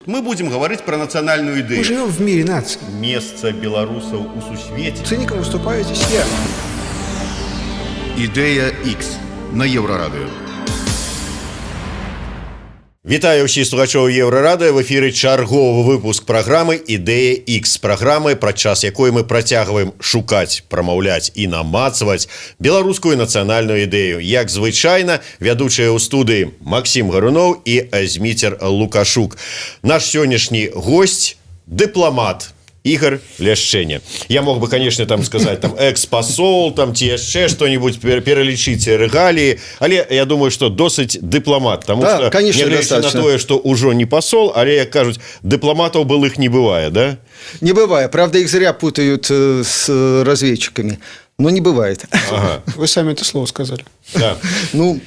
Мы будем говорить про национальную идею. Мы живем в мире наций. Место белорусов у сусвете. Цинником выступаю здесь я. Ідея X на Єврорадіо. Вітаю ўсіх слухачоў Еўрарадыё. В эфіры чарговы выпуск праграмы «Ідэя X», праграмы, падчас якой мы працягваем шукаць, прамаўляць і намацваць беларускую нацыянальную ідэю. Як звычайна, вядучыя ў студыі Максім Гаруноў і Зміцер Лукашук. Наш сённяшні госць – дыпламат Игорь Ляшчэня. Я мог бы, конечно, там сказать, там, экс-посол, там, ці яшчэ что-нибудь, перелічыць рэгаліі, але я думаю, что досыць дыпламат, потому да, что, конечно, нягледзячы на тое, что ўжо не посол, але, як кажуць, дыпламатаў былых не бывае, да? Не бывает. Правда, их зря путают с разведчиками. Но не бывает. Ага. Вы сами это слово сказали. Да. Ну,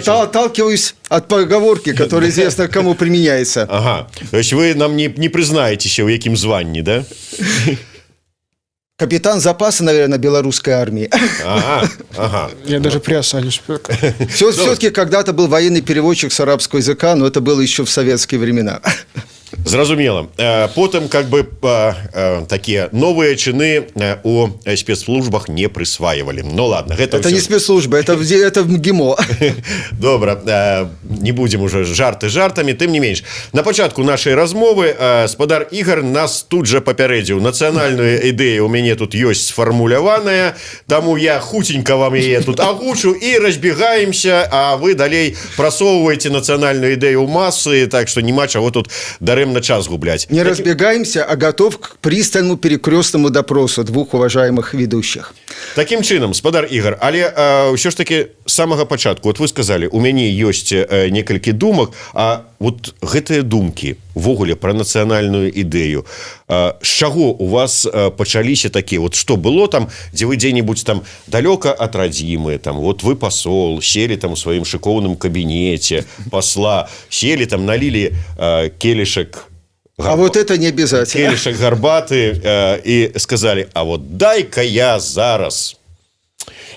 отталкиваюсь от поговорки, которая известно кому применяется. Ага. То есть вы нам не признаетеся, в якім званні, да? Капитан запаса, наверное, белорусской армии. Ага, ага. Я даже приосанюсь. Все-таки когда-то был военный переводчик с арабского языка, но это было еще в советские времена. Зразумела. Потым как бы такія новыя чыны у спецслужбах не прысваивали. Ну ладно, это все... не спецслужба, это МГИМО. Добра, не будем уже жарты жартами, тым не менш. На пачатку нашай размовы спадар Ігор нас тут жа папярэдзіў. Нацыянальная ідэя у мяне тут ёсць сфармуляваная, таму я хутенька вам яе тут агучу і разбегаемся, а вы далей прасоўваеце нацыянальную ідэю ў масы, так что няма чаго тут дарэмна час гублять. Не разбегаемся, а готов к пристальному перекрестному допросу двух уважаемых ведущих. Таким чынам, спадар Ігор, але ўсё ж таки з самага пачатку, вот вы сказали, у мяне ёсць некалькі думак, а вот гэтыя думкі ввогуле пра нацыянальную ідэю, з чаго у вас пачаліся такія, вот што было там, дзе вы дзе-нибудь там далёка ад радзімы, там вот вы посол, сели там у сваім шыкоўным кабінеце посла, сели там, налили келішак, а вот это не обязательно. Келішак гарбаты и сказали, а вот дай-ка я зараз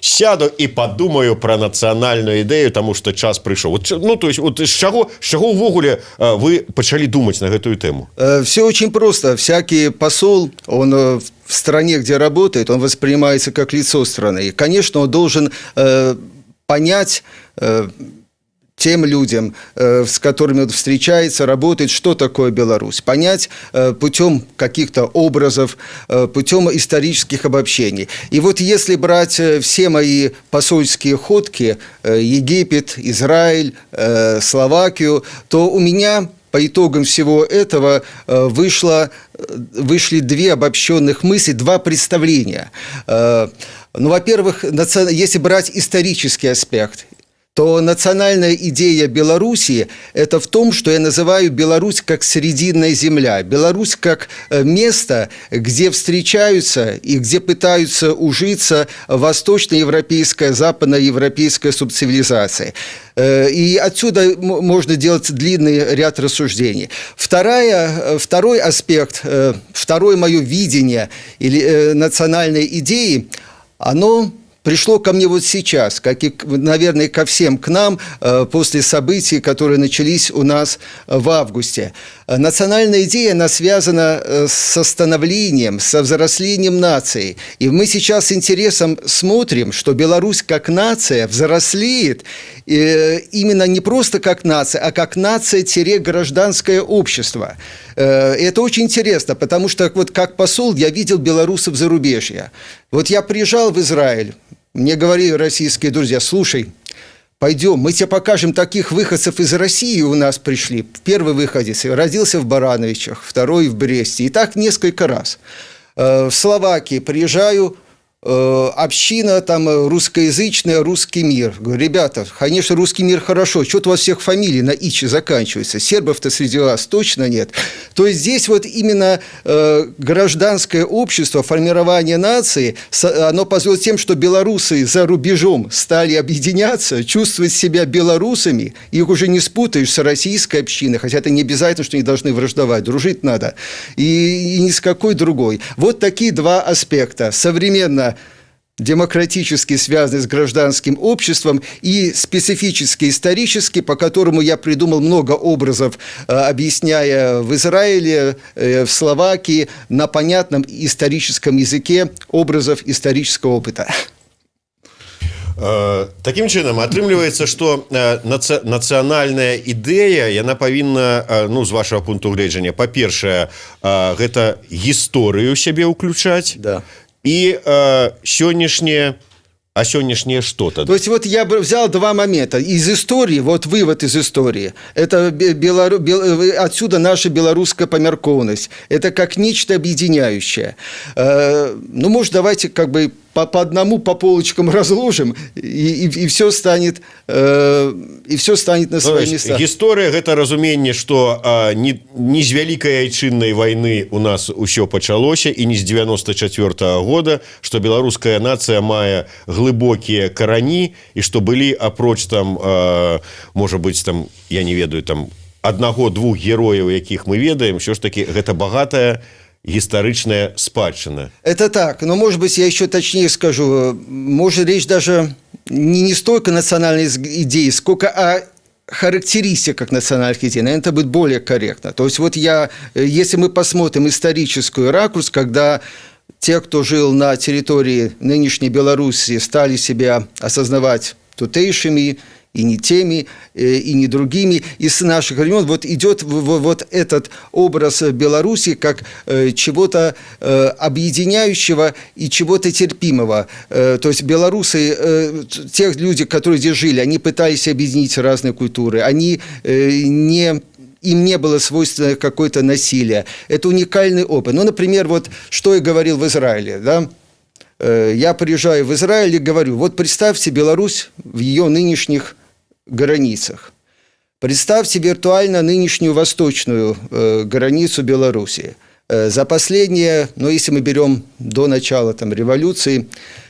сяду и подумаю про национальную идею, потому что час пришел. Вот, ну, то есть, вот с чего увогуле вы почали думать на эту тему? Все очень просто. Всякий посол, он в стране, где работает, он воспринимается как лицо страны. И, конечно, он должен понять тем людям, с которыми он встречается, работает, что такое Беларусь. Понять путем каких-то образов, путем исторических обобщений. И вот если брать все мои посольские ходки, Египет, Израиль, Словакию, то у меня по итогам всего этого вышли две обобщенных мысли, два представления. Ну, во-первых, если брать исторический аспект, то национальная идея Белоруссии – это в том, что я называю Беларусь как срединная земля. Беларусь как место, где встречаются и где пытаются ужиться восточноевропейская, западноевропейская субцивилизация. И отсюда можно делать длинный ряд рассуждений. Второй аспект, второе мое видение или национальной идеи, оно пришло ко мне вот сейчас, как и, наверное, ко всем к нам после событий, которые начались у нас в августе. Национальная идея, она связана со становлением, со взрослением нации. И мы сейчас с интересом смотрим, что Беларусь как нация взрослеет именно не просто как нация, а как нация-гражданское общество. Это очень интересно, потому что вот как посол я видел белорусов зарубежья. Вот я приезжал в Израиль, мне говорили российские друзья, слушай, пойдем, мы тебе покажем таких выходцев из России у нас пришли. Первый выходец родился в Барановичах, второй в Бресте. И так несколько раз. В Словакии приезжаю, община там русскоязычная, русский мир. Говорю, ребята, конечно, русский мир хорошо, что-то у вас всех фамилий на «ичи» заканчиваются, сербов-то среди вас точно нет. То есть здесь вот именно гражданское общество, формирование нации, оно позволило тем, что белорусы за рубежом стали объединяться, чувствовать себя белорусами, их уже не спутаешь с российской общиной, хотя это не обязательно, что они должны враждовать, дружить надо, и ни с какой другой. Вот такие два аспекта. Современно демократически связанный с гражданским обществом, и специфически исторически, по которому я придумал много образов, объясняя в Израиле, в Словакии на понятном историческом языке образов исторического опыта. Таким чынам атрымліваецца, што нацыянальная ідэя яна павінна, ну, з вашага пункту гледжання, па-першае, гэта гісторыю сябе ўключаць, Да. і сённяшняе что тогда? То есть вот я бы взял два момента из истории, вот вывод из истории. Это отсюда наша белорусская померкованность. Это как нечто объединяющее. Ну, может, давайте как бы по одному по полочкам разложим, и все станет на свои места. Гісторыя – гэта разуменне, што не з вялікай айчыннай вайны у нас усё пачалося, і не з 94-го года, што беларуская нацыя мае глыбокія карані, і што былі апроч там, можа быць, там, я не ведаю, там аднаго-двух герояў, якіх мы ведаем, ўсё ж таки гэта багатая историчная спадщина. Это так, но, может быть, я еще точнее скажу. Может, речь даже не столько о национальной идее, сколько о характеристиках национальных идей. Наверное, это будет более корректно. То есть, вот если мы посмотрим историческую ракурс, когда те, кто жил на территории нынешней Белоруссии, стали себя осознавать тутейшими, и не теми, и не другими. Из наших времен вот идет вот этот образ Беларуси как чего-то объединяющего и чего-то терпимого. То есть белорусы, те люди, которые здесь жили, они пытались объединить разные культуры, они им не было свойственно какое-то насилие. Это уникальный опыт. Ну, например, вот что я говорил в Израиле, да? Я приезжаю в Израиль и говорю, вот представьте Беларусь в ее нынешних границах. Представьте виртуально нынешнюю восточную границу Беларуси. За последние, ну, если мы берем до начала там, революции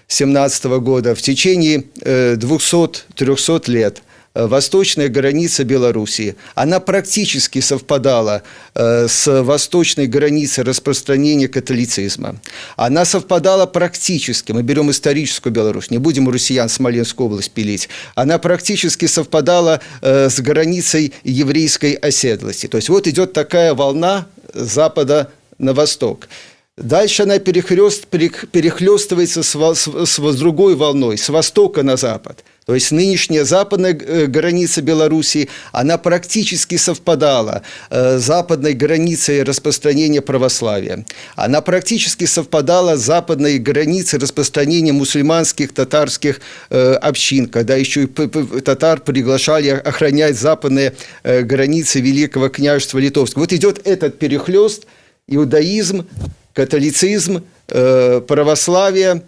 17 года, в течение 200-300 лет восточная граница Белоруссии, она практически совпадала с восточной границей распространения католицизма. Она совпадала практически, мы берем историческую Беларусь, не будем у россиян Смоленскую область пилить, она практически совпадала с границей еврейской оседлости. То есть вот идет такая волна с запада на восток. Дальше она перехлёстывается с другой волной, с востока на запад. То есть нынешняя западная граница Белоруссии, она практически совпадала с западной границей распространения православия. Она практически совпадала с западной границей распространения мусульманских, татарских общин, когда еще и татар приглашали охранять западные границы Великого княжества Литовского. Вот идет этот перехлёст, иудаизм, католицизм, православие,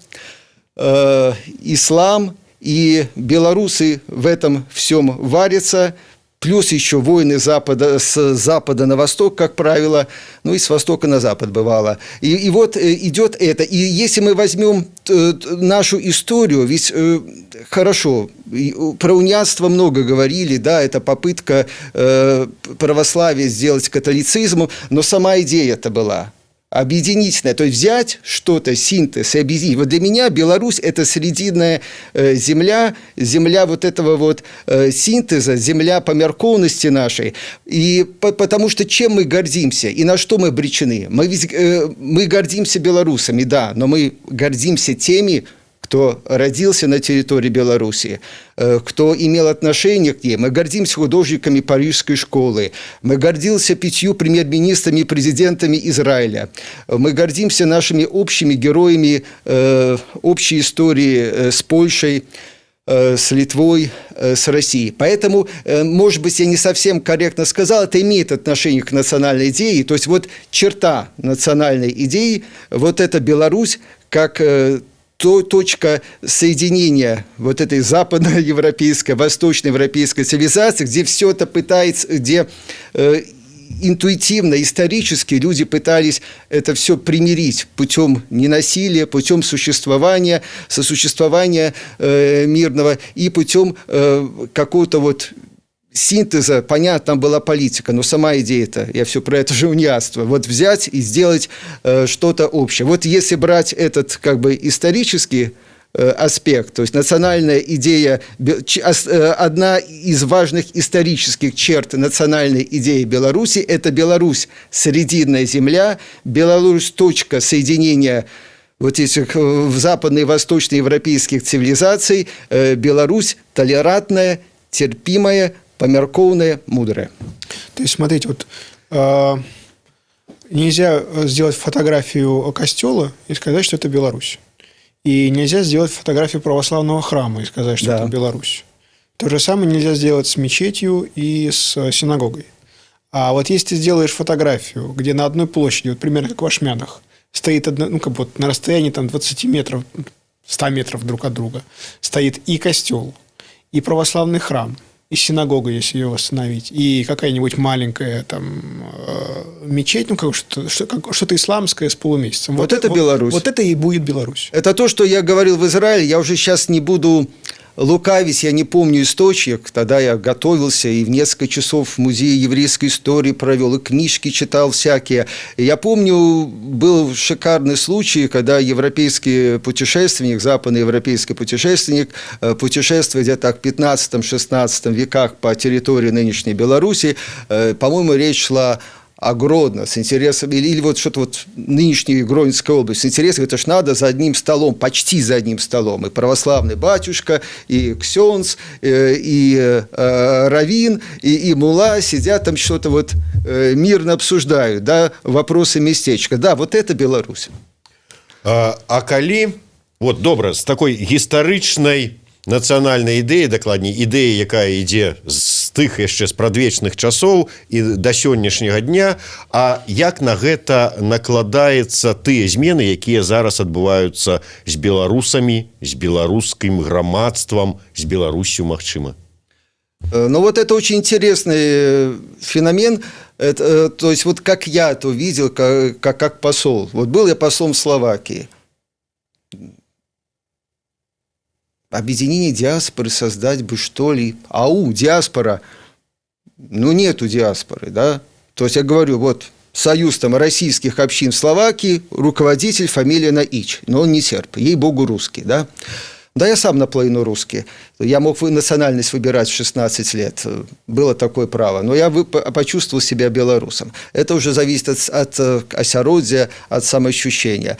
ислам, и белорусы в этом всем варятся, плюс еще войны с запада на восток, как правило, ну и с востока на запад бывало. И вот идет это. И если мы возьмем нашу историю, ведь хорошо, про униатство много говорили, да, это попытка православия сделать католицизмом, но сама идея-то была объединительное, то есть взять что-то, синтез и объединить. Вот для меня Беларусь – это срединная земля вот этого вот синтеза, земля померкованности нашей. И потому что чем мы гордимся и на что мы обречены? Мы гордимся белорусами, да, но мы гордимся теми, кто родился на территории Белоруссии, кто имел отношение к ней. Мы гордимся художниками Парижской школы, мы гордимся 5 премьер-министрами и президентами Израиля, мы гордимся нашими общими героями общей истории с Польшей, с Литвой, с Россией. Поэтому, может быть, я не совсем корректно сказал, это имеет отношение к национальной идее. То есть вот черта национальной идеи, вот это Беларусь как точка соединения вот этой западноевропейской, восточноевропейской цивилизации, где все это пытается, где интуитивно, исторически люди пытались это все примирить путем ненасилия, путем сосуществования мирного и путем какого-то вот синтеза. Понятно, там была политика, но сама идея-то, я все про это же униатство, вот взять и сделать что-то общее. Вот если брать этот как бы исторический аспект. То есть национальная идея, одна из важных исторических черт национальной идеи Беларуси – это Беларусь – срединная земля, Беларусь – точка соединения вот этих западно- и восточноевропейских цивилизаций, Беларусь – толерантная, терпимая, померкованная, мудрая. То есть, смотрите, вот нельзя сделать фотографию костела и сказать, что это Беларусь. И нельзя сделать фотографию православного храма и сказать, что это Беларусь. То же самое нельзя сделать с мечетью и с синагогой. А вот если ты сделаешь фотографию, где на одной площади, вот примерно как в Ашмянах, стоит на расстоянии 20 метров, 100 метров друг от друга, стоит и костел, и православный храм, и синагога, если ее восстановить, и какая-нибудь маленькая мечеть, что-то исламское с полумесяцем. Вот это Беларусь. Вот это и будет Беларусь. Это то, что я говорил в Израиле. Я уже сейчас не буду лукавить, я не помню источник. Тогда я готовился и в несколько часов в Музее еврейской истории провел, и книжки читал всякие. И я помню, был шикарный случай, когда европейский путешественник, западноевропейский путешественник, путешествуя где-то в 15-16 веках по территории нынешней Беларуси, по-моему, речь шла о Гродно с интересом, или вот что-то вот нынешняя Гродненская область с интересом, это ж надо за одним столом, почти за одним столом, и православный батюшка, и ксенц, и раввин, и мула сидят там что-то вот мирно обсуждают, да, вопросы местечка. Да, вот это Беларусь. А калі, вот добра, з такой гістарычнай нацыянальнай ідэі, дакладней, ідэі, якая ідзе з тых яшчэ спрадвечных часоў і да сённяшняга дня, а як на гэта накладаецца тыя змены, якія зараз адбываюцца з беларусамі, з беларускім грамадствам, з Беларусью, магчыма? Ну, вот это очень интересный феномен. Это, то есть, вот как я это увидел, как посол. Вот был я послом в Словакии. Объединение диаспоры создать бы, что ли? Ау, диаспора. Ну, нету диаспоры, да? То есть, я говорю, вот союз там российских общин в Словакии, руководитель, фамилия Наич. Но он не серб, ей-богу, русский, да? Да, я сам наполовину русский. Я мог национальность выбирать в 16 лет. Было такое право. Но я почувствовал себя белорусом. Это уже зависит от осяродия, от самоощущения.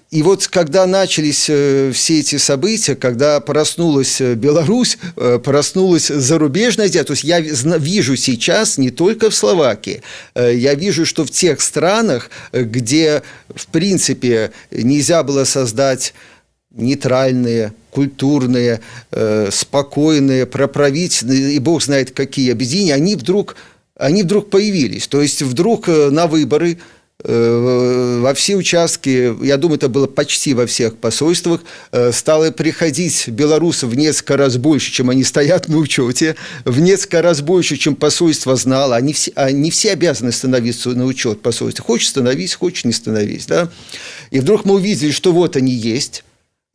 И вот когда начались все эти события, когда проснулась Беларусь, проснулась зарубежная идея, то есть я вижу сейчас не только в Словакии, я вижу, что в тех странах, где, в принципе, нельзя было создать нейтральные, культурные, спокойные, проправительные, и бог знает какие объединения, они вдруг появились. То есть вдруг на выборы во все участки, я думаю, это было почти во всех посольствах, стало приходить белорусов в несколько раз больше, чем они стоят на учете, в несколько раз больше, чем посольство знало. Они все обязаны становиться на учет посольства. Хочешь становись, хочешь не становись. Да? И вдруг мы увидели, что вот они есть.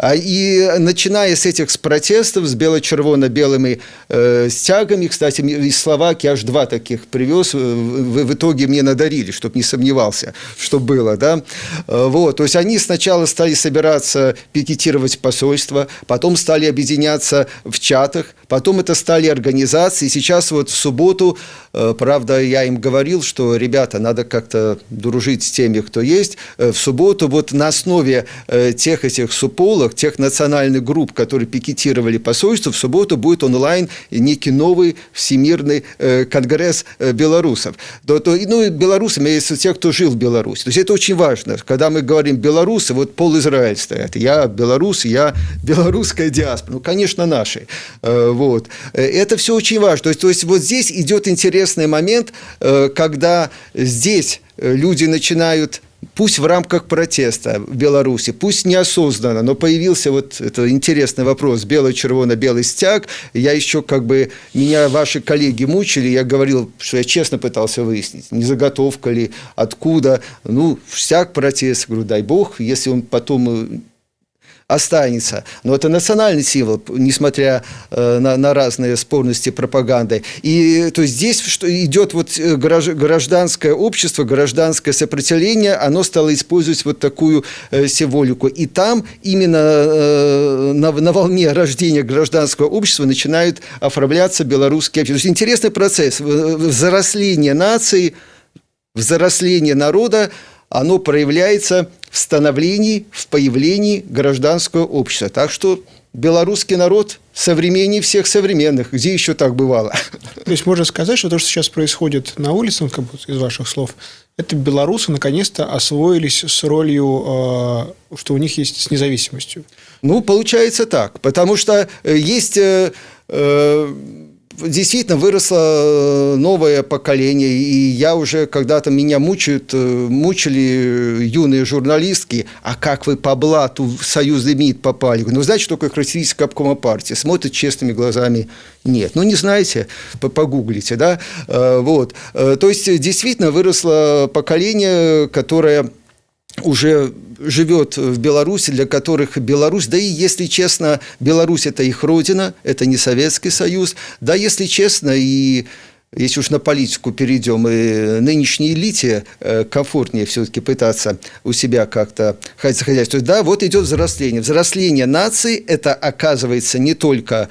И начиная с этих протестов, с бело-червоно-белыми стягами, кстати, из Словакии аж 2 таких привез, в итоге мне надарили, чтобы не сомневался, что было, да. Вот, то есть они сначала стали собираться, пикетировать посольство, потом стали объединяться в чатах, потом это стали организации, и сейчас вот в субботу, правда, я им говорил, что, ребята, надо как-то дружить с теми, кто есть, в субботу вот на основе тех этих суполок, тех национальных групп, которые пикетировали посольство, в субботу будет онлайн некий новый всемирный конгресс белорусов. Ну, белорусы, имеется в виду тех, кто жил в Беларуси. То есть это очень важно. Когда мы говорим белорусы, вот пол-Израиль стоят. Я белорус, я белорусская диаспора. Ну, конечно, наши. Вот. Это все очень важно. То есть вот здесь идет интересный момент, когда здесь люди начинают, пусть в рамках протеста в Беларуси, пусть неосознанно, но появился вот это интересный вопрос, бело-червоно-белый стяг. Я еще меня ваши коллеги мучили, я говорил, что я честно пытался выяснить, не заготовка ли, откуда. Ну, стяг протест, говорю, дай бог, если он потом останется. Но это национальный символ, несмотря на разные спорности пропаганды. И то есть здесь что идет вот гражданское общество, гражданское сопротивление, оно стало использовать вот такую символику. И там именно на волне рождения гражданского общества начинают оформляться белорусские общества. То есть интересный процесс взросления нации, взросления народа, оно проявляется в становлении, в появлении гражданского общества. Так что белорусский народ современнее всех современных. Где еще так бывало? То есть можно сказать, что то, что сейчас происходит на улице, как бы из ваших слов, это белорусы наконец-то освоились с ролью, что у них есть с независимостью. Ну, получается так. Потому что есть... Действительно выросло новое поколение, и я уже когда-то меня мучили юные журналистки, а как вы по блату в Союзный МИД попали? Ну, знаете, что такое характеристика обкома партии? Смотрят честными глазами. Нет. Ну, не знаете, погуглите, да? Вот. То есть, действительно выросло поколение, которое уже живет в Беларуси, для которых Беларусь, да и, если честно, Беларусь – это их родина, это не Советский Союз, да, если честно, и если уж на политику перейдем, и нынешней элите комфортнее все-таки пытаться у себя как-то хозяйствовать. То есть, да, вот идет взросление. Взросление нации – это, оказывается, не только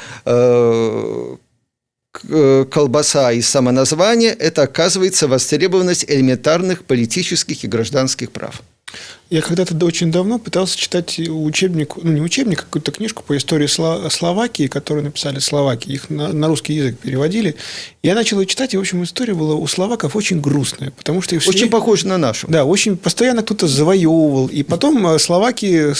колбаса и самоназвание, это, оказывается, востребованность элементарных политических и гражданских прав. Я когда-то очень давно пытался читать учебник, ну не учебник, а какую-то книжку по истории Словакии, которую написали словаки, их на русский язык переводили. Я начал ее читать, и, в общем, история была у словаков очень грустная, потому что... Очень похожа на нашу. Да, очень постоянно кто-то завоевывал, и потом Словакия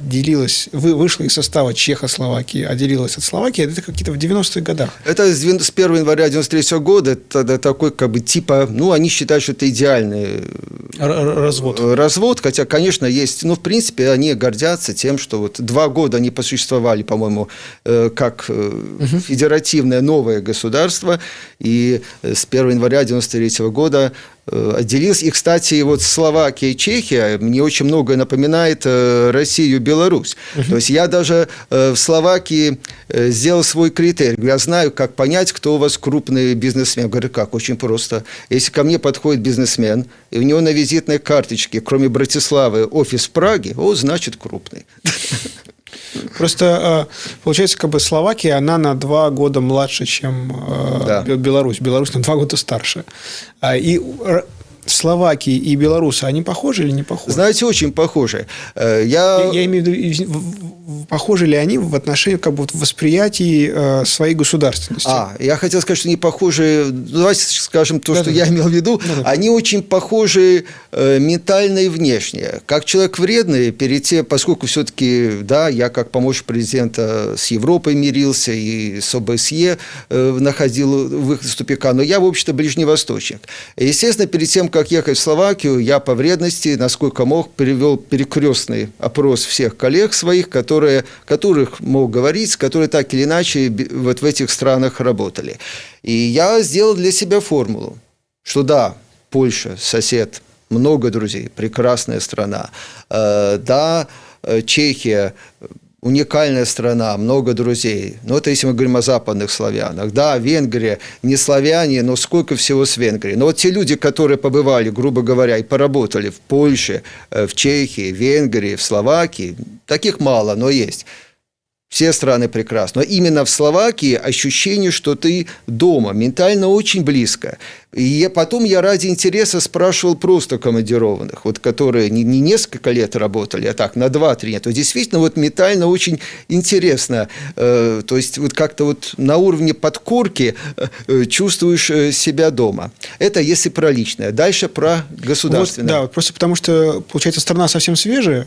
делилась, вышла из состава Чехословакии, отделилась от Словакии, это какие-то в 90-х годах. Это с 1 января 1993 года, это такой, как бы, типа, ну, они считают, что это идеальный развод, хотя, конечно, есть, ну, в принципе, они гордятся тем, что вот 2 года они посуществовали, по-моему, как федеративное новое государство, и с 1 января 1993 года отделились. И, кстати, вот Словакия и Чехия мне очень многое напоминает Россию и Беларусь. То есть я даже в Словакии сделал свой критерий. Я знаю, как понять, кто у вас крупный бизнесмен. Я говорю, как? Очень просто. Если ко мне подходит бизнесмен, и у него на визитной карточке, кроме Братиславы, офис в Праге, значит, крупный. Просто, получается, как бы Словакия, она на 2 года младше, чем Беларусь. Беларусь на 2 года старше. И Словакии и белорусы, они похожи или не похожи? Знаете, очень похожи. Я имею в виду, похожи ли они в отношении, как бы, в восприятии своей государственности? Я хотел сказать, что они похожи, давайте скажем то, что я имел в виду, они очень похожи ментально и внешне. Как человек вредный, перед тем, поскольку все-таки, да, я как помощник президента с Европой мирился и с ОБСЕ находил выход из тупика, но я, в общем-то, ближневосточник. Естественно, перед тем, как ехать в Словакию, я по вредности, насколько мог, перевел перекрестный опрос всех коллег своих, которых мог говорить, которые так или иначе вот в этих странах работали. И я сделал для себя формулу, что да, Польша, сосед, много друзей, прекрасная страна, да, Чехия, уникальная страна, много друзей. Но это если мы говорим о западных славянах. Да, Венгрия, не славяне, но сколько всего с Венгрией. Но вот те люди, которые побывали, грубо говоря, и поработали в Польше, в Чехии, в Венгрии, в Словакии, таких мало, но есть. Все страны прекрасны. Но именно в Словакии ощущение, что ты дома, ментально очень близко. И потом я ради интереса спрашивал просто командированных, вот, которые не несколько лет работали, а так, на 2-3 лет. То действительно, вот ментально очень интересно. То есть, вот как-то вот на уровне подкорки чувствуешь себя дома. Это если про личное. Дальше про государственное. Вот, да, просто потому что, получается, страна совсем свежая.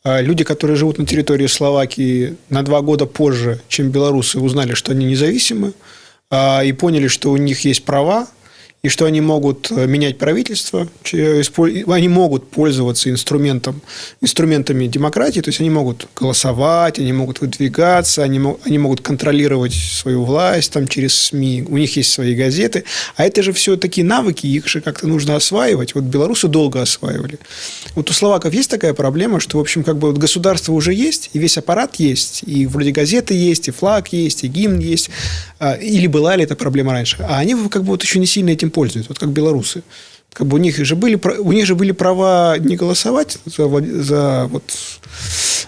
Люди, которые живут на территории Словакии на 2 года позже, чем белорусы, узнали, что они независимы, и поняли, что у них есть права, и что они могут менять правительство, они могут пользоваться инструментами демократии, то есть они могут голосовать, они могут выдвигаться, они могут контролировать свою власть там, через СМИ, у них есть свои газеты. А это же все такие навыки, их же как-то нужно осваивать. Вот белорусы долго осваивали. Вот у словаков есть такая проблема, что, в общем, как бы вот государство уже есть, и весь аппарат есть, и вроде газеты есть, и флаг есть, и гимн есть. Или была ли эта проблема раньше? А они как бы вот еще не сильно этим пользуются, вот как белорусы. Как бы у них же были права не голосовать за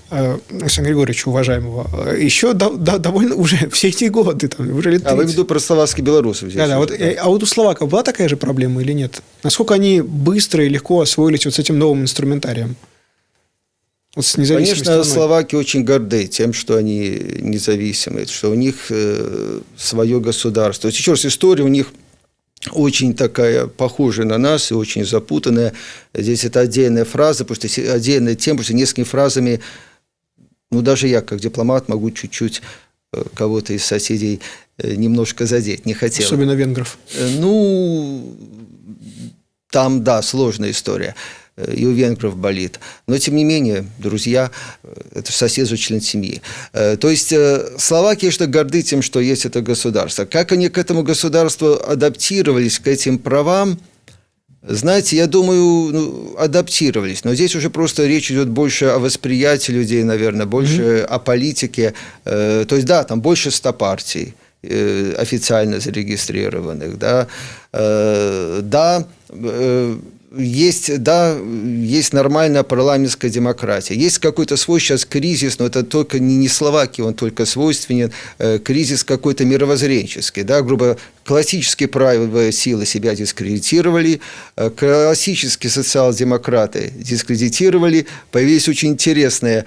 Александра Григорьевича, уважаемого, еще довольно уже все эти годы, там, уже лет 30. А вы в виду про словацких белорусов здесь? Да. А вот у словаков была такая же проблема или нет? Насколько они быстро и легко освоились вот с этим новым инструментарием? Вот с независимой Конечно, страной. словаки очень горды тем, что они независимые, что у них свое государство. То есть, еще раз, история у них очень такая похожая на нас и очень запутанная. Здесь это отдельная фраза, потому что отдельная тема, потому что несколькими фразами, ну, даже я, как дипломат, могу чуть-чуть кого-то из соседей немножко задеть. Не хотел. Особенно венгров. Ну, там, да, сложная история. И у венгров болит. Но, тем не менее, друзья, это сосед же член семьи. То есть, словаки, что горды тем, что есть это государство. Как они к этому государству адаптировались, к этим правам, знаете, я думаю, адаптировались. Но здесь уже просто речь идет больше о восприятии людей, наверное, больше о политике. То есть, да, там больше 100 партий официально зарегистрированных, да. Есть нормальная парламентская демократия. Есть какой-то свой сейчас кризис, но это только не Словакии, он только свойственен, кризис какой-то мировоззренческий. Да, грубо, классические правые силы себя дискредитировали, классические социал-демократы дискредитировали, появились очень интересные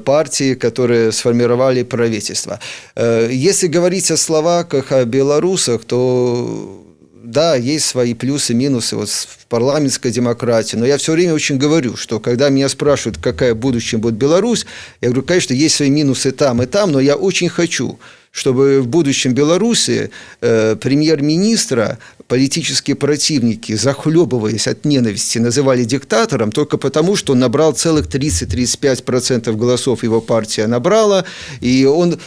партии, которые сформировали правительство. Если говорить о словаках, о белорусах, то... Да, есть свои плюсы, минусы вот в парламентской демократии, но я все время очень говорю, что когда меня спрашивают, какая в будущем будет Беларусь, я говорю, конечно, есть свои минусы там и там, но я очень хочу, чтобы в будущем Беларуси премьер-министра политические противники, захлебываясь от ненависти, называли диктатором только потому, что он набрал целых 30-35% голосов, его партия набрала, и он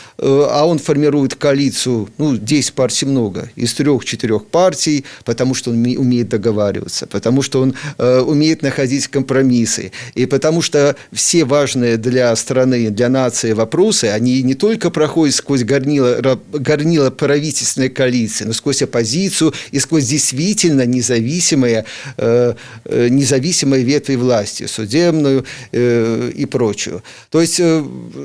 формирует коалицию, 10 партий много, из 3-4 партий, потому что он умеет договариваться, потому что он умеет находить компромиссы, и потому что все важные для страны, для нации вопросы, они не только проходят сквозь горнило правительственной коалиции, но сквозь оппозицию и сквозь действительно независимые ветви власти, судебную и прочую. То есть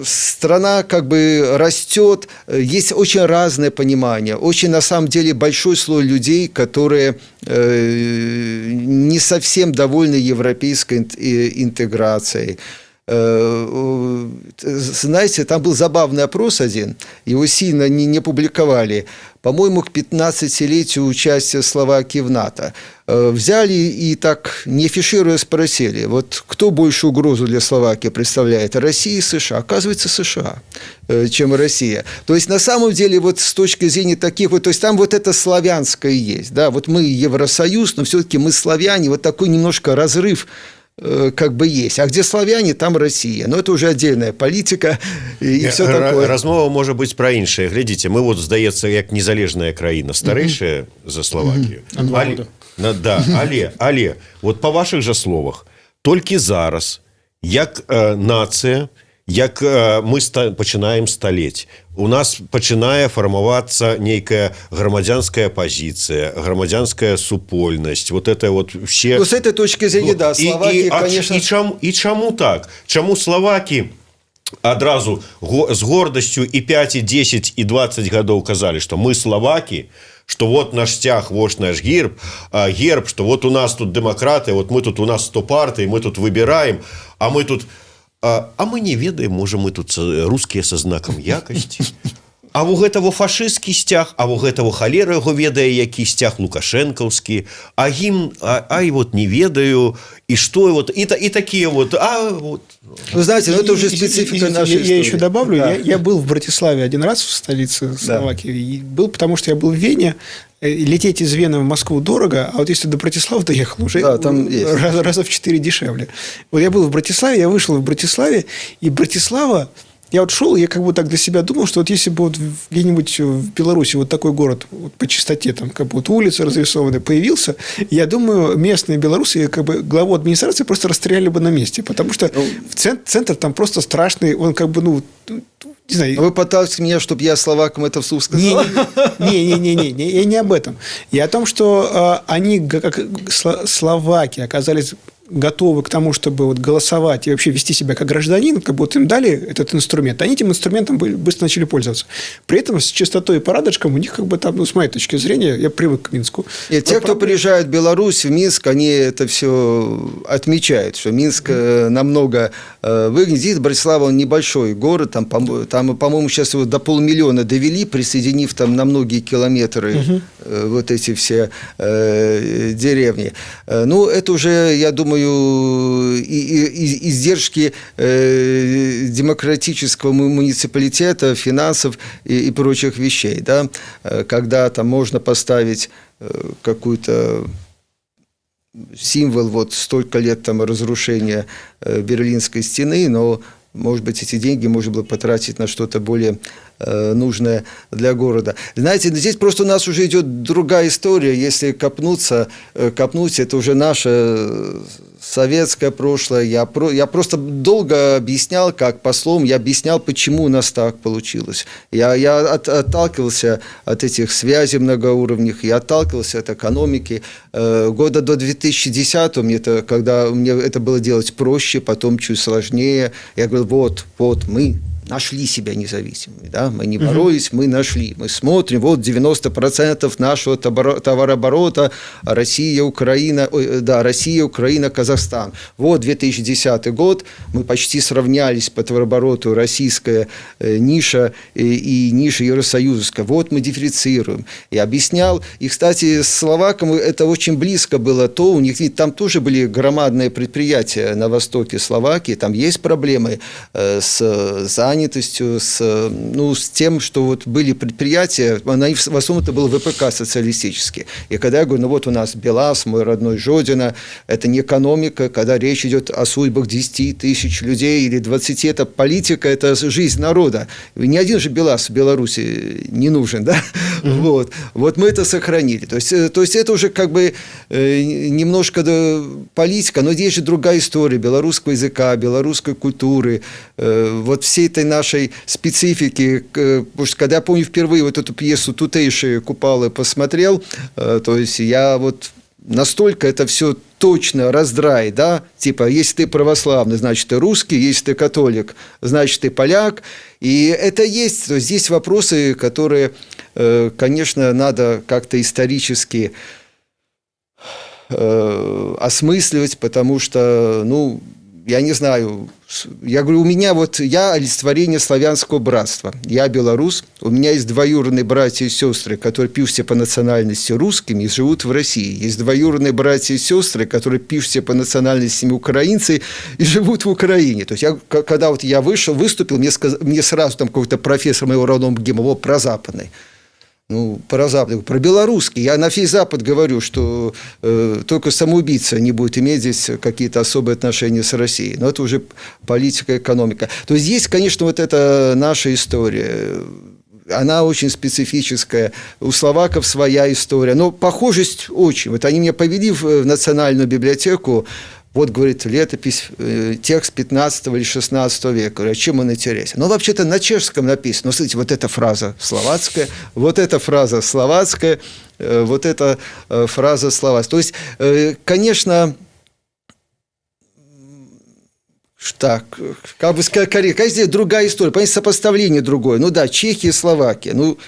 страна как бы растет, есть очень разное понимание, очень на самом деле большой слой людей, которые не совсем довольны европейской интеграцией. Знаете, там был забавный опрос один, его сильно не публиковали, по-моему, к 15-летию участия Словакии в НАТО. Взяли и так, не афишируя, спросили, вот кто больше угрозу для Словакии представляет, Россия и США? Оказывается, США, чем Россия. То есть, на самом деле, вот с точки зрения таких вот, то есть, там вот это славянское есть, да, вот мы Евросоюз, но все-таки мы славяне, вот такой немножко разрыв как бы есть. А где славяне, там Россия. Но это уже отдельная политика и все такое. Размова може быць пра іншае. Глядзіце, мы вот, здаецца, як незалежная краіна, старэйшая за Словакію. Але вот па вашых жа словах, толькі зараз, як нацыя, як мы пачынаем сталець, у нас пачынае фармавацца нейкая грамадзянская пазіцыя, грамадзянская супольнасць, вот это вот все... Ну, с этой точки зрения, да, Словакия, конечно... І чаму так? Чаму словаки адразу з гордасцю і 5, і 10, і 20 гадоў казалі, што мы словаки, что вот наш сцяг, вот наш герб, что вот у нас тут демократы, вот мы тут, у нас 100 партий, мы тут выбираем, а мы тут... А мы не ведаем, можа, мы тут рускія са знакам якасці. А у гэтага фашысцкі сцяг, а у гэтага халера яго ведае, які сцяг лукашэнкаўскі, а гімн, вот не ведаю, и что, вот, и такие вот, вот. Вы знаете, это уже специфика нашей истории. Я еще добавлю, да. Я был в Братиславе один раз, в столице Словакии, был, потому что я был в Вене, лететь из Вены в Москву дорого, а вот если до Братиславы доехал, уже да, там раза в 4 дешевле. Вот я был в Братиславе, я вышел в Братиславе, и Братислава, я вот шел, я как бы так для себя думал, что вот если бы вот где-нибудь в Беларуси вот такой город вот по чистоте, там как бы вот улицы разрисованы, появился, я думаю, местные белорусы, как бы главу администрации просто расстреляли бы на месте, потому что центр там просто страшный, он как бы, ну, не знаю. Вы пытаетесь меня, чтобы я словакам это вслух сказал? Не, я не об этом. Я о том, что они, как словаки, оказались готовы к тому, чтобы вот голосовать и вообще вести себя как гражданин, как бы вот им дали этот инструмент, они этим инструментом быстро начали пользоваться. При этом с чистотой и порядочком у них как бы там, ну, с моей точки зрения, я привык к Минску. Нет, те, кто приезжает в Беларусь, в Минск, они это все отмечают, что Минск намного выгоднее. Здесь Братислава, он небольшой город, там, по-моему, сейчас его до 500 000 довели, присоединив там на многие километры вот эти все деревни. Ну, это уже, я думаю, издержки демократического муниципалитета, финансов и прочих вещей, да? Когда там можно поставить какой-то символ, вот столько лет там разрушения Берлинской стены, но, может быть, эти деньги можно было потратить на что-то более нужное для города. Знаете, здесь просто у нас уже идет другая история. Если копнуть, это уже наше советское прошлое. Я просто долго объяснял, как послом, я объяснял, почему у нас так получилось. Я отталкивался от этих связей многоуровневых, я отталкивался от экономики. Года до 2010, когда мне это было делать проще, потом чуть сложнее, я говорил, вот мы нашли себя независимыми, да? Мы не боролись, мы нашли. Мы смотрим, вот 90% нашего товарооборота Россия, Украина, Казахстан. Вот 2010 год, мы почти сравнялись по товарообороту российская ниша и ниша Евросоюзовская. Вот мы дифференцируем. Я объяснял. И, кстати, с словакам это очень близко было то, у них там тоже были громадные предприятия на востоке Словакии, там есть проблемы с занятостью, с тем, что вот были предприятия, в основном это был ВПК социалистический. И когда я говорю, ну вот у нас Белаз, мой родной Жодино, это не экономика, когда речь идет о судьбах 10 тысяч людей или 20, это политика, это жизнь народа. Ни один же Белаз в Беларуси не нужен, да? Вот мы это сохранили. То есть это уже как бы немножко политика, но здесь же другая история белорусского языка, белорусской культуры, вот всей этой нашей специфики. Потому что когда я помню впервые вот эту пьесу «Тутейшие Купалы» посмотрел, то есть я вот настолько это все точно раздрай, да, типа, если ты православный, значит, ты русский, если ты католик, значит, ты поляк, и это есть, то есть здесь вопросы, которые, конечно, надо как-то исторически осмысливать, потому что, ну, я не знаю, я говорю, я олицетворение славянского братства. Я белорус, у меня есть двоюродные братья и сестры, которые пишут себя по национальности русскими и живут в России. Есть двоюродные братья и сестры, которые пишут себя по национальности украинцы и живут в Украине. То есть, когда вот я выступил, мне сразу там какой-то профессор моего родного ГИМа, прозападный. Ну, про белорусский. Я на весь Запад говорю, что только самоубийца не будет иметь здесь какие-то особые отношения с Россией. Но это уже политика, экономика. То есть, есть, конечно, вот эта наша история. Она очень специфическая. У словаков своя история. Но похожесть очень. Вот они меня повели в Национальную библиотеку. Вот, говорит, летопись, текст 15 или 16 века. Говорю, а чем он интересен? Ну, вообще-то на чешском написано. Ну, смотрите, вот эта фраза словацкая, вот эта фраза словацкая, вот эта фраза словацкая. То есть, конечно, так, как бы сказать, корректно. Здесь другая история. Понимаете, сопоставление другое. Ну да, Чехия, Словакия. Ну,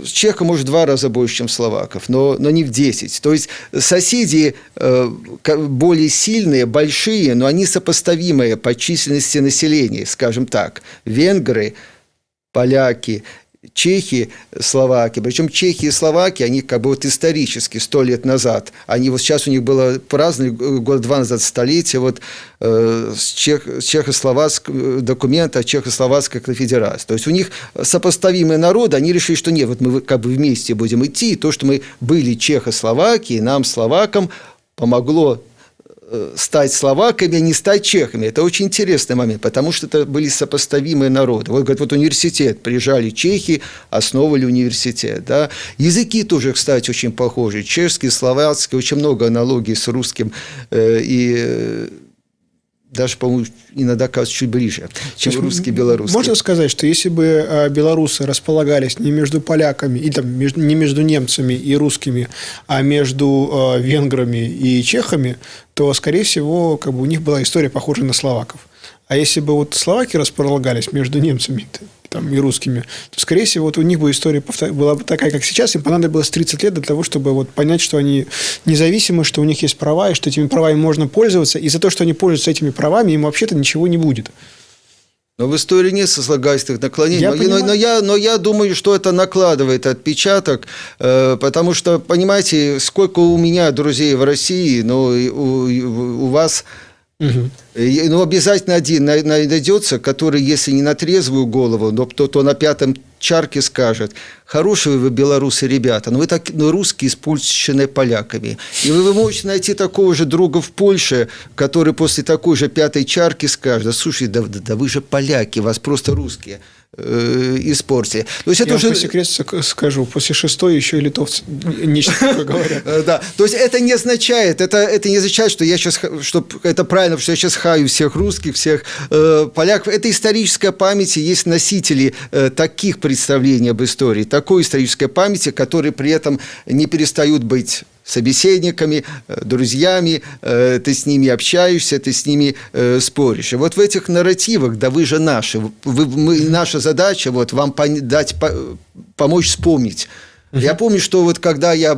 чехов, может, в 2 раза больше, чем словаков, но не в 10. То есть, соседи более сильные, большие, но они сопоставимые по численности населения, скажем так. Венгры, поляки чехи, словаки. Причем чехи и словаки, они как бы вот исторически 100 лет назад, они вот сейчас у них было праздновали год 2 назад столетие вот чехословацкого документа о Чехословацкой конфедерации. То есть у них сопоставимые народы, они решили, что нет, вот мы как бы вместе будем идти, и то, что мы были Чехословакией, нам, словакам, помогло стать словаками, а не стать чехами. Это очень интересный момент, потому что это были сопоставимые народы. Вот, говорят, вот университет, приезжали чехи, основывали университет. Да? Языки тоже, кстати, очень похожи. Чешский, словацкий, очень много аналогий с русским и даже, по-моему, иногда кажется чуть ближе, чем русский и белорусский. Можно сказать, что если бы белорусы располагались не между поляками, и там, не между немцами и русскими, а между венграми и чехами, то, скорее всего, как бы у них была история похожа на словаков. А если бы вот словаки располагались между немцами там, и русскими, то, скорее всего, вот у них бы история была бы такая, как сейчас. Им понадобилось 30 лет для того, чтобы вот понять, что они независимы, что у них есть права, и что этими правами можно пользоваться. И за то, что они пользуются этими правами, им вообще-то ничего не будет. Но в истории нет сослагательных наклонений. Но я думаю, что это накладывает отпечаток, потому что, понимаете, сколько у меня друзей в России, но у вас... Угу. Ну, обязательно один найдется, который, если не на трезвую голову, то на 5-м чарке скажет: хорошие вы белорусы, ребята, но вы русские, использованные поляками. И вы можете найти такого же друга в Польше, который после такой же 5-й чарки скажет: да слушай, да вы же поляки, вас просто русские испортили. То есть это я уже... по секрету скажу, после 6-й еще и литовцы нечто такое говорят. Да, то есть это не означает, что я сейчас, что это правильно, что я сейчас хаю всех русских, всех поляков. Это историческая память, и есть носители таких представлений об истории, такой исторической памяти, которые при этом не перестают быть собеседниками, друзьями, ты с ними общаешься, ты с ними споришь. И вот в этих нарративах, да вы же наши, наша задача вот вам помочь вспомнить. Я помню, что вот когда я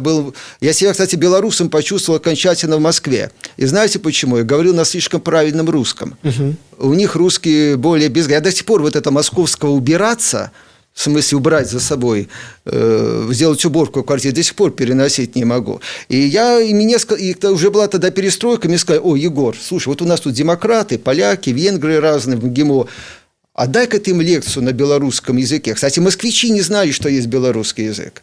себя, кстати, белорусом почувствовал окончательно в Москве. И знаете почему? Я говорил на слишком правильном русском. У них русские более безграничные. Я до сих пор вот это московского убираться, в смысле убрать за собой, сделать уборку в квартире, до сих пор переносить не могу. И уже была тогда перестройка, мне сказали: о, Егор, слушай, вот у нас тут демократы, поляки, венгры разные в МГИМО, а дай-ка ты им лекцию на белорусском языке. Кстати, москвичи не знали, что есть белорусский язык.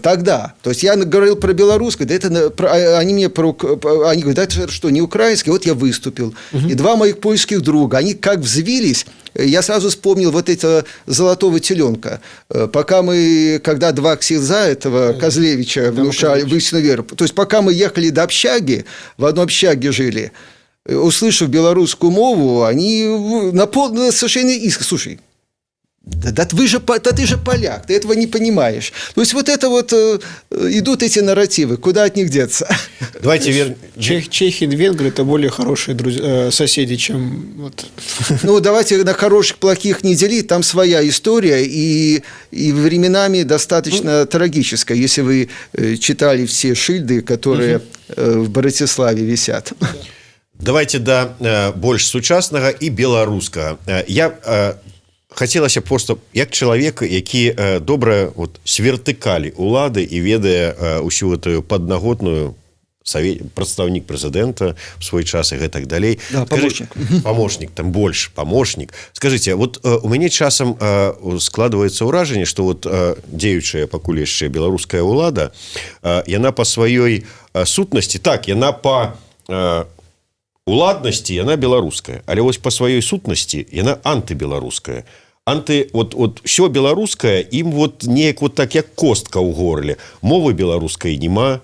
Тогда. То есть я говорил про белорусский, да они говорят: да это что, не украинский? Вот я выступил. И 2 моих польских друга, они как взвились, я сразу вспомнил вот этого золотого теленка. Когда 2 ксилза этого Козлевича внушали в истинную веру, то есть пока мы ехали до общаги, в одной общаге жили, услышав белорусскую мову, они совершенно искренне: слушай, да ты же поляк, ты этого не понимаешь. То есть вот это вот идут эти нарративы, куда от них деться? Давайте чехи и венгры – это более хорошие соседи, чем вот. Ну, давайте на хороших, плохих не делить, там своя история, и временами достаточно трагическая, если вы читали все шильды, которые в Братиславе висят. Давайте больш сучаснага і беларускага. Хацелася просто, як чалавек, які добра з вертыкалі улады і ведае ўсю гэтую паднаготную прадстаўнік прэзідэнта в свой час і гэтак далей. Да, памочнік, там больш памочнік. Скажыце, вот у мяне часам складваецца ўражанне, што вот дзеючая пакуль яшчэ беларуская ўлада, яна па сваёй сутнасці, так, яна па уладнасці, яна беларуская, але вось па сваёй сутнасці яна антыбеларуская. Все беларускае ім неяк так, як костка ў горле. Мовы беларускай няма.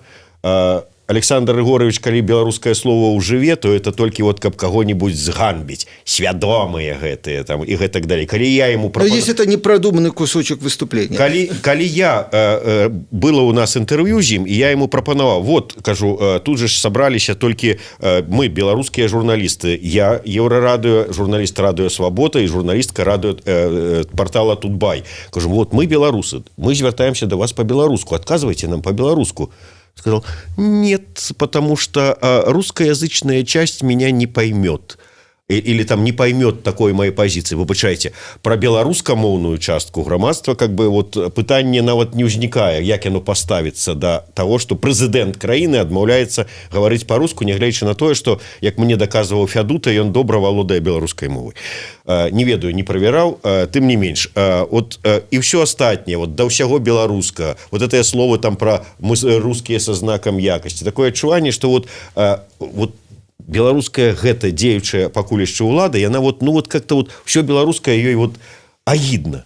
Александр Егорович, калі беларускае слово ўжыве, то это толькі каб каго-нибудь зганбіць, свядомыя гэтыя там і гэтак далей. Калі я ему если это не продуманный кусочек выступления. Калі было у нас інтэрв'ю з ім, і я ему прапанаваў: вот, кажу, тут же сабраліся толькі мы, беларускія журналісты, я Еўрарадыё, журналіст Радыё Свабода і журналістка портала Тутбай. Кажу, вот мы беларусы, мы звяртаемся до вас по-беларуску, адказвайце нам по-беларуску. Сказал: нет, потому что русскоязычная часть меня не поймет. или там не поймет такой моей позиции. Выбачайте, про беларускамоўную частку грамадства как бы вот пытанне нават не ўзнікае, як яно паставіцца да того, что прэзідэнт краіны адмаўляецца гаварыць па-руску, нягледзячы на тое, что, як мне даказваў Фядута, ён добра валодае беларускай мовай. Не ведаю, не правяраў, тым не менш. Вот і ўсё астатняе, вот да ўсяго беларуска, вот гэтыя словы там про мы рускія са знакам якасці, такое адчуванне, что вот беларуская гэта дзеючая пакуль яшчэ ўлада, яна вот, ну вот как-то вот все беларускае ёй вот агидно.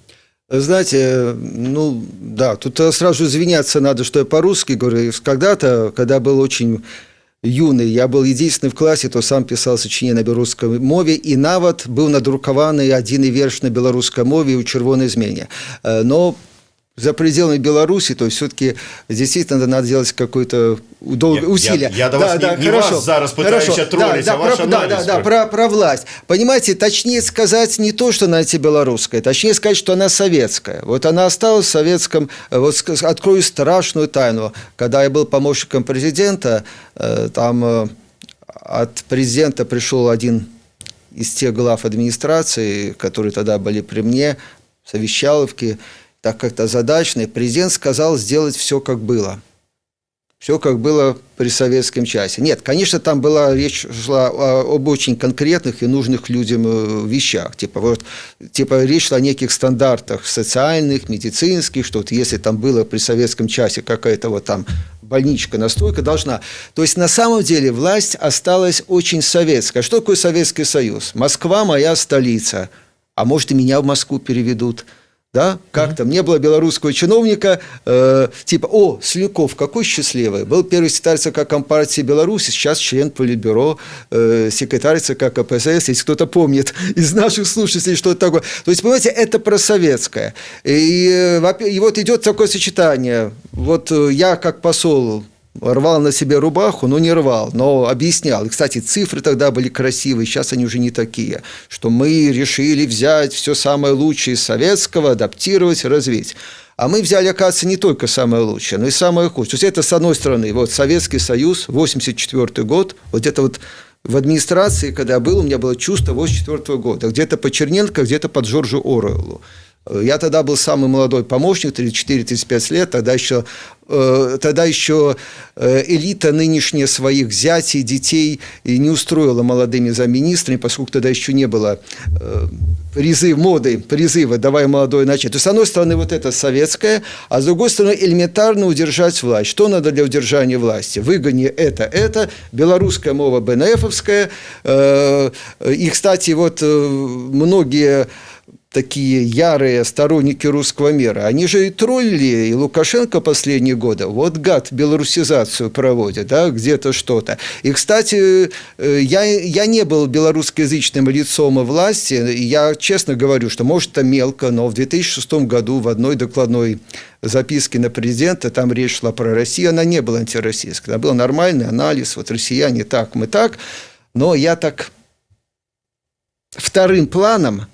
Знаете, ну да, тут сразу извиняться надо, что я по-русски говорю. Когда-то, когда был очень юный, я был единственный в классе, то сам писал сочинение на белорусской мове, и нават был надрукаваны один верш на белорусской мове у «Червоной змени». Но за пределами Беларуси, то есть все-таки действительно надо делать какое-то усилие. Я до вас не хорошо, вас зараз пытаюся троллить, а ваш анализ. Про власть. Понимаете, точнее сказать не то, что она антибелорусская, точнее сказать, что она советская. Вот она осталась в советском. Вот открою страшную тайну. Когда я был помощником президента, там от президента пришел один из тех глав администрации, которые тогда были при мне, в совещаловке, так как-то задачный, президент сказал сделать все, как было. Все, как было при советском часе. Нет, конечно, там была речь шла об очень конкретных и нужных людям вещах. Типа речь шла о неких стандартах социальных, медицинских, что вот если там было при советском часе какая-то вот там больничка, настойка должна. То есть, на самом деле, власть осталась очень советская. Что такое Советский Союз? Москва – моя столица. А может, и меня в Москву переведут. Да? Как-то. Не было белорусского чиновника, типа, Слюков, какой счастливый. Был первый секретарь ЦК Компартии Беларуси, сейчас член Политбюро, секретарь ЦК КПСС, если кто-то помнит из наших слушателей, что это такое. То есть, понимаете, это просоветское. И вот идет такое сочетание. Вот я, как посол, рвал на себе рубаху, но не рвал, но объяснял. И, кстати, цифры тогда были красивые, сейчас они уже не такие, что мы решили взять все самое лучшее из советского, адаптировать, развить. А мы взяли, оказывается, не только самое лучшее, но и самое худшее. То есть это, с одной стороны, вот Советский Союз, 1984 год, вот это вот в администрации, когда я был, у меня было чувство 1984 года, где-то по Черненко, где-то по Джорджу Оруэллу. Я тогда был самый молодой помощник, 34-35 лет, тогда еще элита нынешняя своих зятей, детей не устроила молодыми замминистрами, поскольку тогда еще не было призыва «давай, молодой, начать». То есть, с одной стороны, вот это советское, а с другой стороны, элементарно удержать власть. Что надо для удержания власти? Выгони это, белорусская мова БНФовская. И, кстати, вот многие такие ярые сторонники русского мира, они же и троллили, и Лукашенко последние годы. Вот гад белорусизацию проводит, да, где-то что-то. И, кстати, я не был белорусскоязычным лицом власти. Я честно говорю, что, может, это мелко, но в 2006 году в одной докладной записке на президента, там речь шла про Россию, она не была антироссийской. Там был нормальный анализ, вот россияне так, мы так. Но я так вторым планом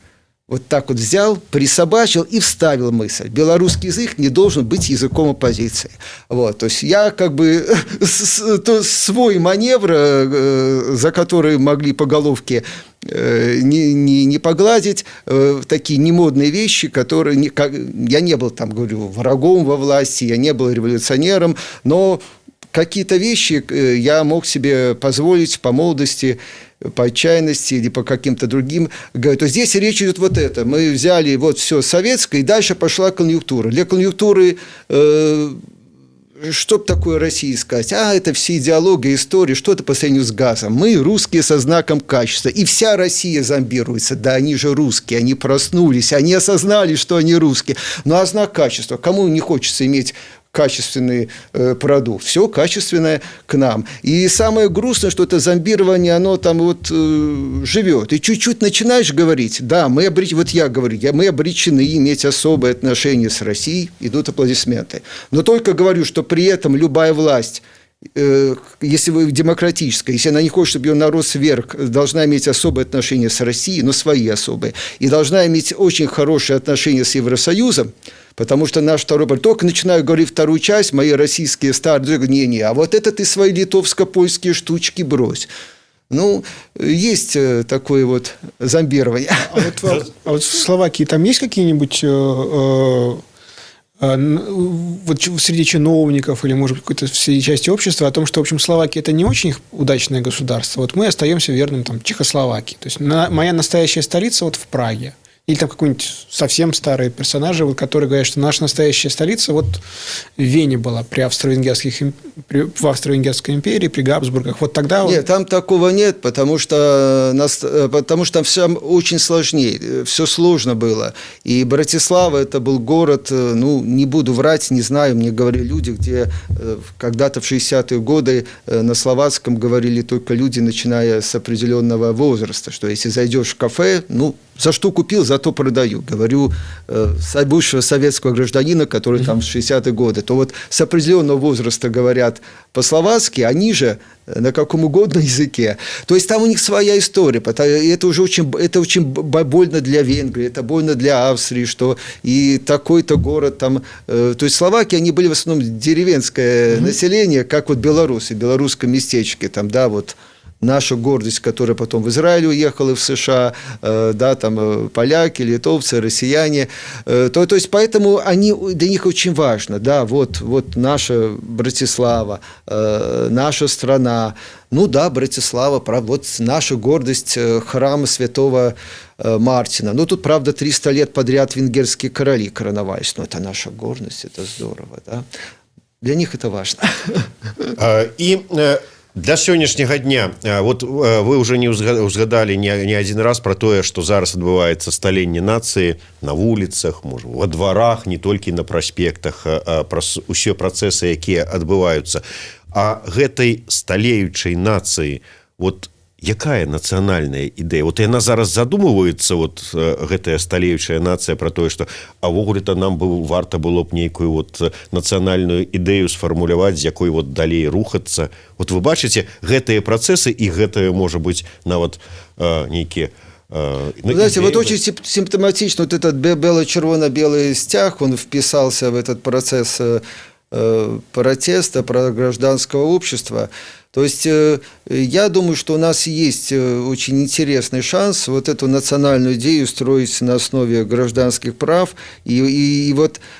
вот так вот взял, присобачил и вставил мысль. Белорусский язык не должен быть языком оппозиции. Вот, то есть я как бы свой маневр, за который могли по головке не погладить, такие немодные вещи, которые... Я не был, там, говорю, врагом во власти, я не был революционером, но какие-то вещи я мог себе позволить по молодости, по отчаянности или по каким-то другим, то здесь речь идет вот это. Мы взяли вот все советское, и дальше пошла конъюнктура. Для конъюнктуры, что такое Россия сказать? Это все идеология, история, что-то по сравнению с газом. Мы русские со знаком качества. И вся Россия зомбируется. Да, они же русские, они проснулись, они осознали, что они русские. Ну, а знак качества? Кому не хочется иметь качественный продукт. Все качественное к нам. И самое грустное, что это зомбирование, оно там вот живет. И чуть-чуть начинаешь говорить, да, мы обречены иметь особые отношения с Россией, идут аплодисменты. Но только говорю, что при этом любая власть, если вы демократическая, если она не хочет, чтобы ее народ сверг, должна иметь особые отношения с Россией, но свои особые, и должна иметь очень хорошие отношения с Евросоюзом, потому что наш второй... Только начинаю говорить вторую часть, мои российские старые... Не, а вот это ты свои литовско-польские штучки брось. Ну, есть такое вот зомбирование. А вот в Словакии там есть какие-нибудь вот среди чиновников или, может быть, какой-то среди части общества о том, что, в общем, Словакия – это не очень удачное государство. Вот мы остаемся верным там Чехословакии. То есть моя настоящая столица вот в Праге. Или там какой-нибудь совсем старые персонажи, вот, которые говорят, что наша настоящая столица вот в Вене была в Австро-Венгерской империи, при Габсбургах. Вот тогда... Нет, там такого нет, потому что там все очень сложнее, все сложно было. И Братислава – это был город, ну, не буду врать, не знаю, мне говорили люди, где когда-то в 60-е годы на словацком говорили только люди, начиная с определенного возраста, что если зайдешь в кафе, ну, за что купил, зато продаю. Говорю бывшего советского гражданина, который там в 60-е годы. То вот с определенного возраста говорят по-словацки, они же на каком угодно языке. То есть там у них своя история. Это очень больно для Венгрии, это больно для Австрии, что и такой-то город там... То есть словаки, они были в основном деревенское население, как вот белорусы, в белорусском местечке, там, да, вот... Наша гордость, которая потом в Израиль уехала, в США, да, там поляки, литовцы, россияне. То есть, поэтому для них очень важно, да, вот наша Братислава, наша страна. Ну да, Братислава, правда, вот наша гордость, храм святого Мартина. Ну, тут, правда, 300 лет подряд венгерские короли короновались. Но это наша гордость, это здорово, да. Для них это важно. Для сённяшняга дня вот вы уже не узгадалі не один раз про тое, што зараз адбываецца сталенне нацыі на вуліцах, можа, во дварах, не толькі на праспектах, усе працэсы, якія адбываюцца. А гэтай сталеючай нацыі вот якая нацыянальная ідэя? Вот яна зараз задумываецца, вот гэтая сталеючая нацыя, про тое, што авогуле-то нам варта было б нейкую вот нацыянальную ідэю сфармуляваць, з якой вот далей рухацца. Вот вы бачыце гэтыя працэсы, і гэтае можа быць нават нейкія... Знаете, вот очень симптоматично вот этот бело-червоно-белый стяг, он вписался в этот процесс протеста, про гражданского общества. То есть, я думаю, что у нас есть очень интересный шанс вот эту национальную идею строить на основе гражданских прав. И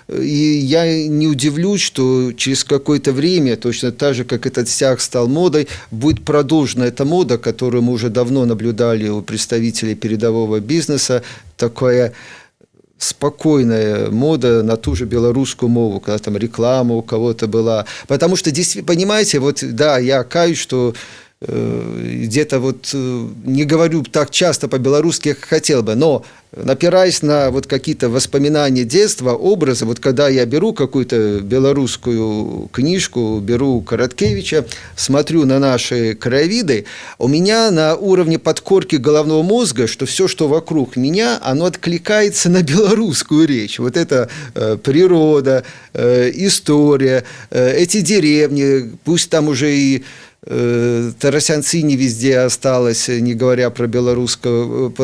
я не удивлюсь, что через какое-то время, точно так же, как этот стяг стал модой, будет продолжена эта мода, которую мы уже давно наблюдали у представителей передового бизнеса, такая... спокойная мода на ту же белорусскую мову, когда там реклама у кого-то была. Потому что, понимаете, вот, да, я каюсь, что где-то вот не говорю так часто по-белорусски, как хотел бы, но напираясь на вот какие-то воспоминания детства, образы, вот когда я беру какую-то белорусскую книжку, беру Короткевича, смотрю на наши краевиды, у меня на уровне подкорки головного мозга, что все, что вокруг меня, оно откликается на белорусскую речь. Вот это природа, история, эти деревни, пусть там уже и Тарасянцы не везде осталось, не говоря про белорусскую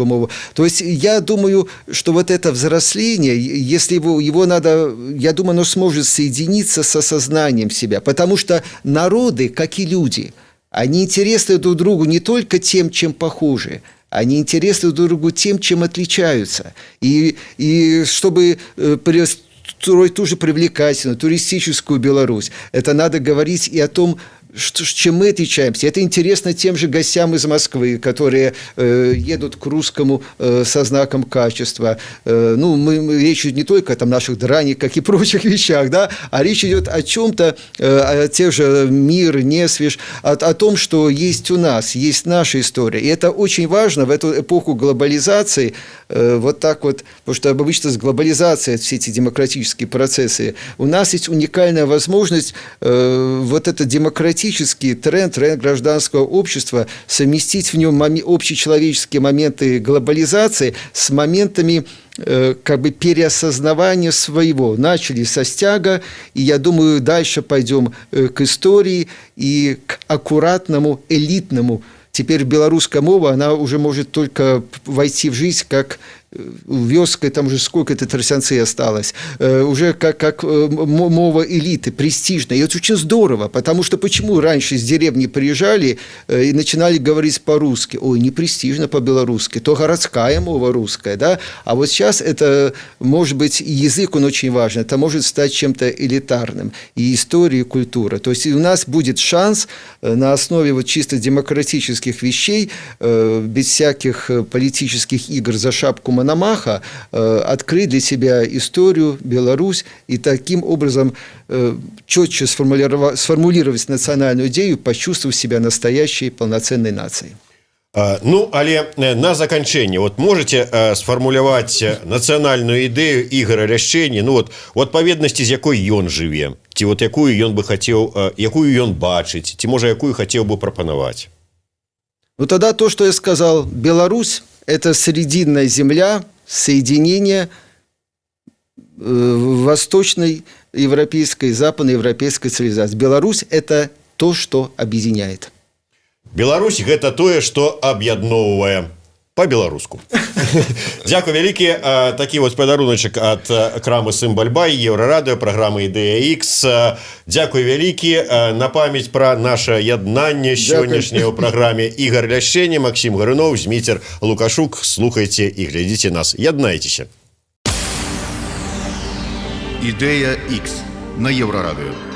мову. То есть я думаю, что вот это взросление, если его надо, я думаю, оно сможет соединиться с осознанием себя, потому что народы, как и люди, они интересны друг другу не только тем, чем похожи, они интересны друг другу тем, чем отличаются. И чтобы строить ту же привлекательную туристическую Беларусь, это надо говорить и о том, чем мы отличаемся. Это интересно тем же гостям из Москвы, которые едут к русскому со знаком качества. Речь идет не только о наших драниках и прочих вещах, да, а речь идет о чем-то, о тех же мир, несвеж, о том, что есть у нас, есть наша история. И это очень важно в эту эпоху глобализации, вот так вот, потому что обычно с глобализацией все эти демократические процессы, у нас есть уникальная возможность вот это демократический тренд гражданского общества совместить в нем общечеловеческие моменты глобализации с моментами как бы переосознавания своего. Начали со стяга, и я думаю, дальше пойдем к истории и к аккуратному, элитному. Теперь белорусская мова, она уже может только войти в жизнь как вёска, там уже сколько-то тросянцы осталось, уже как мова элиты, престижная. И это очень здорово, потому что почему раньше из деревни приезжали и начинали говорить по-русски? Ой, не престижно по-белорусски, то городская мова русская, да? А вот сейчас это, может быть, язык, он очень важен, это может стать чем-то элитарным, и история, и культура. То есть у нас будет шанс на основе вот чисто демократических вещей, без всяких политических игр за шапку Мономаха, открыть для себя историю, Беларусь, и таким образом четче сформулировать национальную идею, почувствовать себя настоящей полноценной нацией. Ну, але на заканчэнне, вот можете сфармуляваць нацыянальную ідэю Ігора Ляшчэні, ну вот у адпаведнасці, з якой ён жыве, ці вот якую ён бы хацеў, якую ён бачыць, ці можа якую хацеў бы прапанаваць? Ну тогда то, что я сказал, Беларусь – это срединная земля, соединение восточной европейской, западноевропейской цивилизации. Беларусь – это то, что объединяет. Беларусь – гэта тое, што аб'ядноўвае по-беларуску. Дзякуй вялікі. Такі вось падаруначак ад крамы Сімбаль-Бай, Еўрарадыё, праграмы «Ідэя Х». Дзякуй вялікі. На памяць пра наша яднанне сённяшняе ў праграме Ігор Ляшчэні, Максім Гаруноў, Зміцер Лукашук. Слухайце і глядзіце нас. Яднайцеся. «Ідэя Х» на Еврорадио.